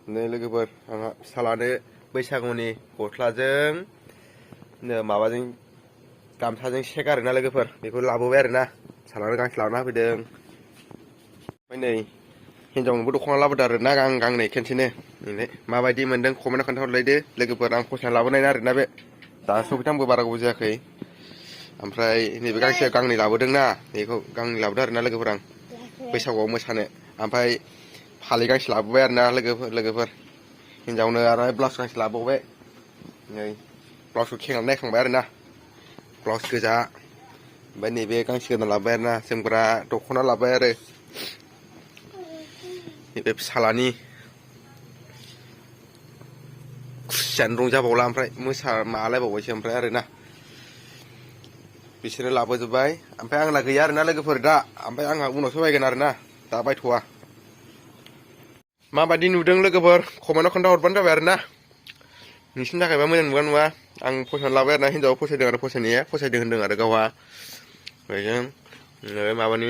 नै लोगोफोर आंहा फिसालानो बैसागुनि गस्लाजों माबाजों गामसाजों सेक आरोना लोगोफोर बेखौ लाबोबाय आरोना फिसालानो गांसे लाबोना होफैदों। ओमफ्राय नै हिन्जावनोबो दख'ना लाबोदों आरोना गांनै खेनसेनो माबायदि मोन्दों कमेन्टआव खोन्थाहरलायदो लोगोफोर। आं फसायना लाबोनाय आरोना बे दा सफैथांबो बारा गोबाव जायाखै। ओमफ्राय नैबे गांनै लाबोदोंना बेखौ गांनै लाबोदों आरोना लोगोफोर आं बैसागुआव मोसानो। ओमफ्राय फालि गांसे लाबोबाय आरोना लोगोफोर हिन्जावनो आरो ब्लाउस गांसे लाबावबाय। नै ब्लाउसखौ खेंनानै नायखांबाय आरोना ब्लाउस गोजा। ओमफ्राय नैबे गांसे गोदान लाबोबाय आरोना जोमग्रा दख'ना लाबोबाय आरो नैबे फिसालानि खुसियानो रंजाबावला ओमफ्राय मालायबावबायसो ओमफ्राय आरोना बिसोरो लाबोजोब्बाय। ओमफ्राय आंना गैया आरोना लोगोफोर दा। ओमफ्राय आंहा उनावसो बायगोन आरोना दा बायथ'वा। माबायदि नुदों लोगोफोर कमेन्टआव खोन्थाहरबानो जाबाय आरोना नोंसिनि थाखायबा मोजां नुवा नुवा। आं फसायना लाबाय आरोना हिन्जावा फसायदों आरो फसायनाया फसायदों होन्दों आरो गावहा। बेजों माबानि